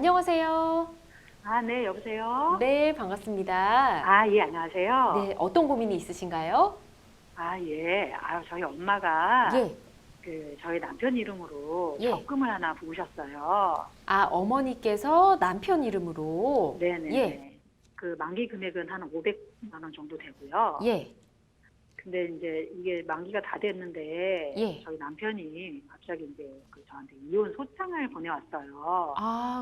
안녕하세요. 네, 여보세요? 네, 반갑습니다. 예, 안녕하세요. 네, 어떤 고민이 있으신가요? 예. 저희 엄마가 예, 저희 남편 이름으로 예. 적금을 하나 부으셨어요. 어머니께서 남편 이름으로. 예, 네네네. 그 만기 금액은 한 500만 원 정도 되고요. 예, 근데 이제 이게 만기가 다 됐는데, 예. 저희 남편이 갑자기 이제 저한테 이혼 소장을 보내왔어요.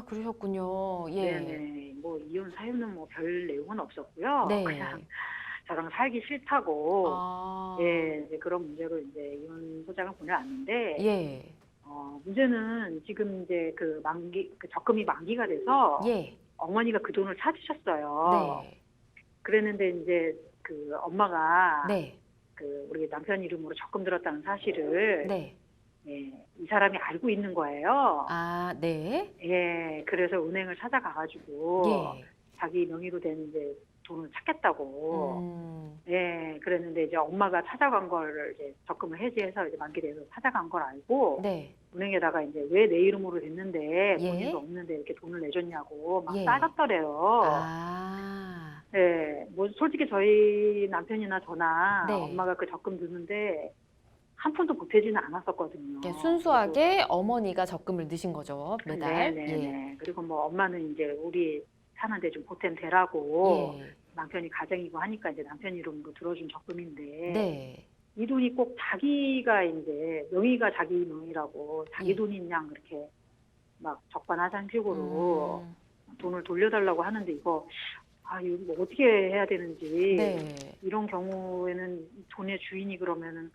그러셨군요. 예. 네네. 뭐, 이혼 사유는 뭐 별 내용은 없었고요. 네. 그냥 저랑 살기 싫다고. 아, 예, 이제 그런 문제로 이제 이혼 소장을 보내왔는데, 예, 문제는 지금 이제 적금이 만기가 돼서 예. 어머니가 그 돈을 찾으셨어요. 네, 그랬는데 이제 엄마가 네, 우리 남편 이름으로 적금 들었다는 사실을 네. 예, 이 사람이 알고 있는 거예요. 네. 예, 그래서 은행을 찾아가가지고 예. 자기 명의로 된 이제 돈을 찾겠다고. 음, 예, 그랬는데 이제 엄마가 찾아간 거를 이제 적금을 해지해서 이제 만기돼서 찾아간 걸 알고 네. 은행에다가 이제 왜 내 이름으로 됐는데 예. 본인도 없는데 이렇게 돈을 내줬냐고 막 예. 싸갔더래요. 아, 예, 뭐 솔직히 저희 남편이나 저나 네. 엄마가 그 적금 드는데 한 푼도 보태지는 않았었거든요. 예, 순수하게 어머니가 적금을 넣으신 거죠, 매달. 네네네. 그리고 뭐 엄마는 이제 우리 사는데 좀 보탬 되라고 예. 남편이 가정이고 하니까 이제 남편 이름으로 들어준 적금인데 네. 이 돈이 꼭 자기가 이제 명의가 자기 명의라고 자기 예. 돈인 양 그렇게 막 적반하장 식으로 음, 돈을 돌려달라고 하는데 이거 뭐 어떻게 해야 되는지 네. 이런 경우에는 돈의 주인이 그러면은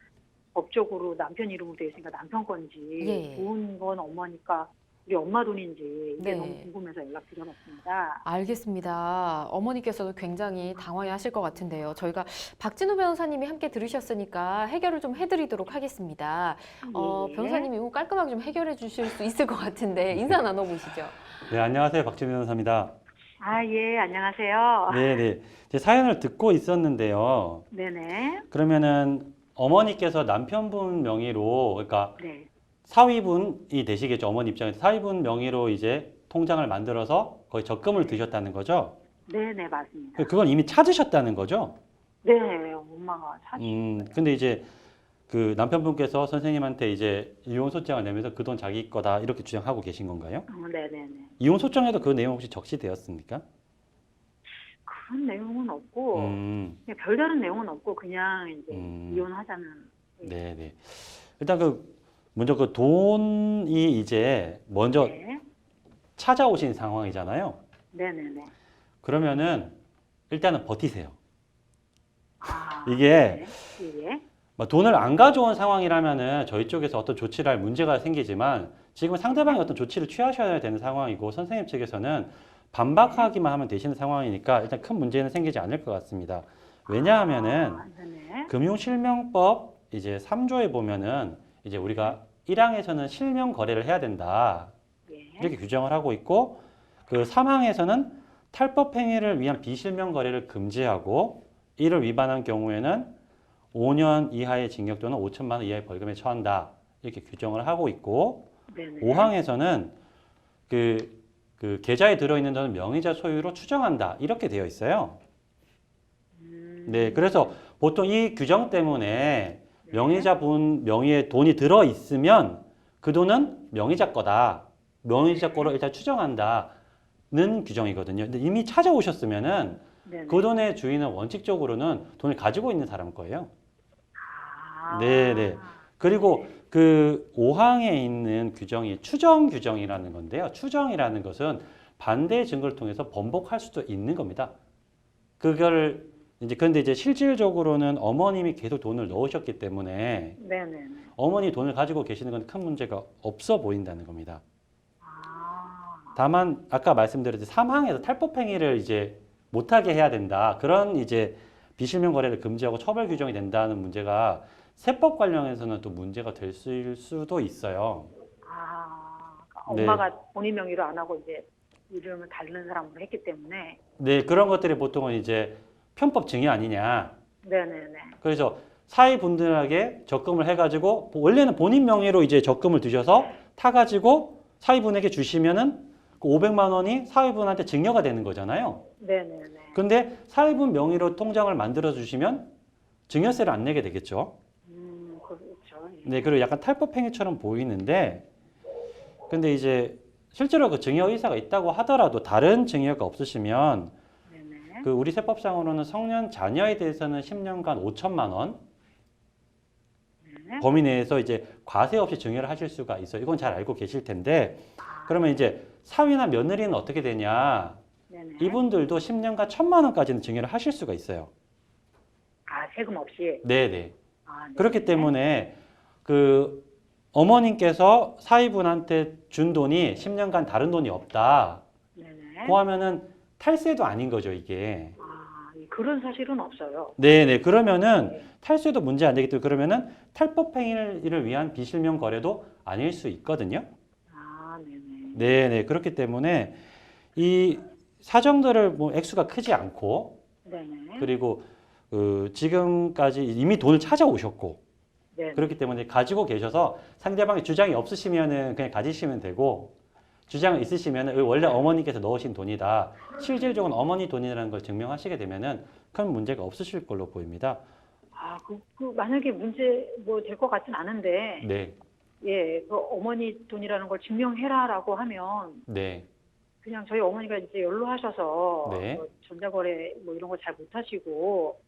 법적으로 남편 이름으로 되어 있으니까 남편 건지 예. 부은 건 어머니까 우리 엄마 돈인지 이게 네. 너무 궁금해서 연락드려봤습니다. 알겠습니다. 어머니께서도 굉장히 당황해하실 것 같은데요. 저희가 박진우 변호사님이 함께 들으셨으니까 해결을 좀 해드리도록 하겠습니다. 예. 변호사님이 이거 깔끔하게 좀 해결해 주실 수 있을 것 같은데 인사 나눠보시죠. 네, 안녕하세요. 박진우 변호사입니다. 예, 안녕하세요. 네, 네. 제 사연을 듣고 있었는데요. 네네. 그러면은 어머니께서 남편분 명의로, 그러니까 네. 사위분이 되시겠죠. 어머니 입장에서 사위분 명의로 이제 통장을 만들어서 거의 적금을 드셨다는 거죠. 네네, 맞습니다. 그건 이미 찾으셨다는 거죠. 네, 엄마가 근데 이제 그 남편분께서 선생님한테 이제 이혼 소장을 내면서 그 돈 자기 거다 이렇게 주장하고 계신 건가요? 네네네. 이혼 소장에도 그 내용 혹시 적시되었습니까? 그런 내용은 없고, 음, 그냥 별다른 내용은 없고, 그냥 이제 음. 이혼하자는. 네, 네. 일단 먼저 그 돈이 이제 먼저 네. 찾아오신 상황이잖아요. 네네네. 그러면은 일단은 버티세요. 네. 이게 예. 뭐 돈을 안 가져온 상황이라면은 저희 쪽에서 어떤 조치를 할 문제가 생기지만 지금은 상대방이 어떤 조치를 취하셔야 되는 상황이고 선생님 측에서는 반박하기만 하면 되시는 상황이니까 일단 큰 문제는 생기지 않을 것 같습니다. 왜냐하면은 네네. 금융실명법 이제 3조에 보면은 이제 우리가 1항에서는 실명 거래를 해야 된다. 예. 이렇게 규정을 하고 있고 그 3항에서는 탈법 행위를 위한 비실명 거래를 금지하고 이를 위반한 경우에는 5년 이하의 징역 또는 5천만 원 이하의 벌금에 처한다. 이렇게 규정을 하고 있고 네네. 5항에서는 그 계좌에 들어있는 돈은 명의자 소유로 추정한다. 이렇게 되어 있어요. 네, 그래서 보통 이 규정 때문에 명의자 분 명의에 돈이 들어 있으면 그 돈은 명의자 거다. 명의자 거로 일단 추정한다는 규정이거든요. 근데 이미 찾아오셨으면은 네네. 그 돈의 주인은 원칙적으로는 돈을 가지고 있는 사람 거예요. 아. 네네. 그리고 그 5항에 있는 규정이 추정 규정이라는 건데요. 추정이라는 것은 반대의 증거를 통해서 번복할 수도 있는 겁니다. 그걸 그런데 이제 실질적으로는 어머님이 계속 돈을 넣으셨기 때문에 네네네. 어머니 돈을 가지고 계시는 건 큰 문제가 없어 보인다는 겁니다. 아. 다만 아까 말씀드렸듯이 3항에서 탈법 행위를 이제 못하게 해야 된다. 그런 이제 비실명 거래를 금지하고 처벌 규정이 된다는 문제가 세법 관련해서는 또 문제가 될 수도 있어요. 네. 엄마가 본인 명의로 안 하고 이제 이름을 다른 사람으로 했기 때문에. 네, 그런 것들이 보통은 이제 편법 증여 아니냐. 네네네. 그래서 사위분들에게 적금을 해가지고 원래는 본인 명의로 이제 적금을 드셔서 타가지고 사위분에게 주시면은 그 500만 원이 사위분한테 증여가 되는 거잖아요. 네네네. 근데 사위분 명의로 통장을 만들어 주시면 증여세를 안 내게 되겠죠. 그렇죠. 예. 네, 그리고 약간 탈법 행위처럼 보이는데, 근데 이제 실제로 그 증여 의사가 있다고 하더라도 다른 증여가 없으시면 네네. 그 우리 세법상으로는 성년 자녀에 대해서는 10년간 5천만 원 네. 범위 내에서 이제 과세 없이 증여를 하실 수가 있어요. 이건 잘 알고 계실 텐데, 아, 그러면 이제 사위나 며느리는 어떻게 되냐? 네네. 이분들도 10년간 1,000만 원까지는 증여를 하실 수가 있어요. 아, 세금 없이. 네네. 아, 네. 그렇기 때문에 그 어머님께서 사위분한테 준 돈이 10년간 다른 돈이 없다. 네네. 고 하면은 탈세도 아닌 거죠, 이게. 아, 그런 사실은 없어요. 네네. 그러면은 탈세도 문제 안 되기 때문에 그러면은 탈법 행위를 위한 비실명 거래도 아닐 수 있거든요. 아, 네네. 네네. 그렇기 때문에 이 사정들을 뭐 액수가 크지 않고 네네. 그리고 지금까지 이미 돈을 찾아오셨고 네네. 그렇기 때문에 가지고 계셔서 상대방의 주장이 없으시면은 그냥 가지시면 되고 주장이 있으시면은 원래 어머니께서 넣으신 돈이다. 실질적으로 어머니 돈이라는 걸 증명하시게 되면은 큰 문제가 없으실 걸로 보입니다. 아, 만약에 문제 뭐 될 것 같진 않은데, 네, 예, 그 어머니 돈이라는 걸 증명해라라고 하면, 네, 그냥 저희 어머니가 이제 연로하셔서 네. 뭐 전자거래 뭐 이런 거 잘 못하시고,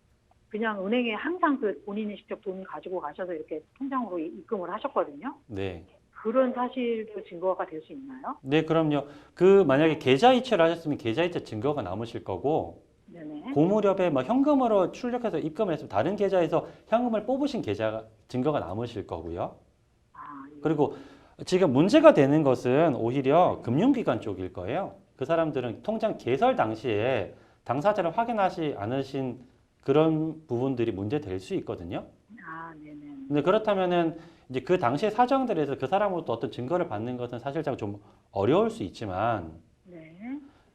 그냥 은행에 항상 그 본인이 직접 돈 가지고 가셔서 이렇게 통장으로 입금을 하셨거든요. 네. 그런 사실도 증거가 될 수 있나요? 네, 그럼요. 그 만약에 계좌이체를 하셨으면 계좌이체 증거가 남으실 거고 네네. 고무렵에 뭐 현금으로 출력해서 입금을 했으면 다른 계좌에서 현금을 뽑으신 계좌 증거가 남으실 거고요. 아, 예. 그리고 지금 문제가 되는 것은 오히려 금융기관 쪽일 거예요. 그 사람들은 통장 개설 당시에 당사자를 확인하지 않으신 그런 부분들이 문제 될 수 있거든요. 아, 네네. 근데 그렇다면은 이제 그 당시의 사정들에서 그 사람으로부터 어떤 증거를 받는 것은 사실상 좀 어려울 수 있지만 네.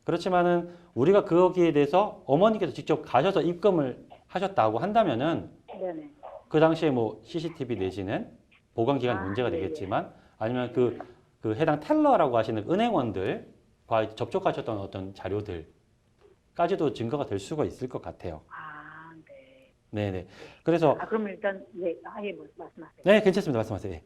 그렇지만은 우리가 거기에 대해서 어머니께서 직접 가셔서 입금을 하셨다고 한다면은 네네. 그 당시에 뭐 CCTV 내지는 보관기간 문제가 네, 되겠지만 아니면 그 해당 텔러라고 하시는 은행원들과 접촉하셨던 어떤 자료들까지도 증거가 될 수가 있을 것 같아요. 아, 네. 네네. 그래서 아, 그러면 일단, 네, 아예 뭐 말씀하세요. 네, 괜찮습니다. 말씀하세요. 예.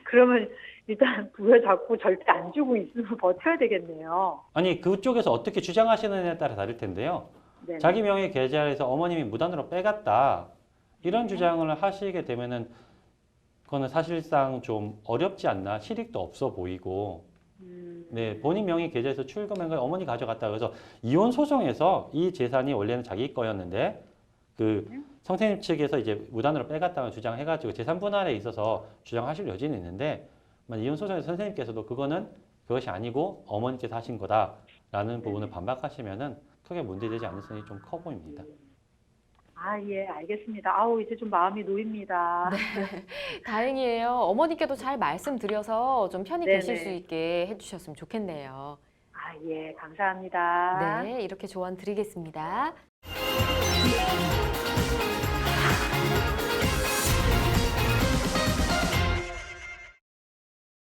그러면 일단 부여잡고 절대 안 주고 있으면 버텨야 되겠네요. 아니 그쪽에서 어떻게 주장하시느냐에 따라 다를 텐데요. 네. 자기 명의 계좌에서 어머님이 무단으로 빼갔다 이런 주장을 하시게 되면은 그거는 사실상 좀 어렵지 않나 실익도 없어 보이고 네 본인 명의 계좌에서 출금한 걸 어머니 가져갔다 그래서 이혼 소송에서 이 재산이 원래는 자기 거였는데 그 성태님 측에서 이제 무단으로 빼갔다는 주장해가지고 재산 분할에 있어서 주장하실 여지는 있는데 이혼 소송에서 선생님께서도 그것이 아니고 어머니께서 하신 거다라는 부분을 반박하시면은 크게 문제되지 않으시니 좀 커 보입니다. 아, 예, 알겠습니다. 아우, 이제 좀 마음이 놓입니다. 다행이에요. 어머니께도 잘 말씀드려서 좀 편히 네네. 계실 수 있게 해주셨으면 좋겠네요. 아, 예, 감사합니다. 네, 이렇게 조언 드리겠습니다.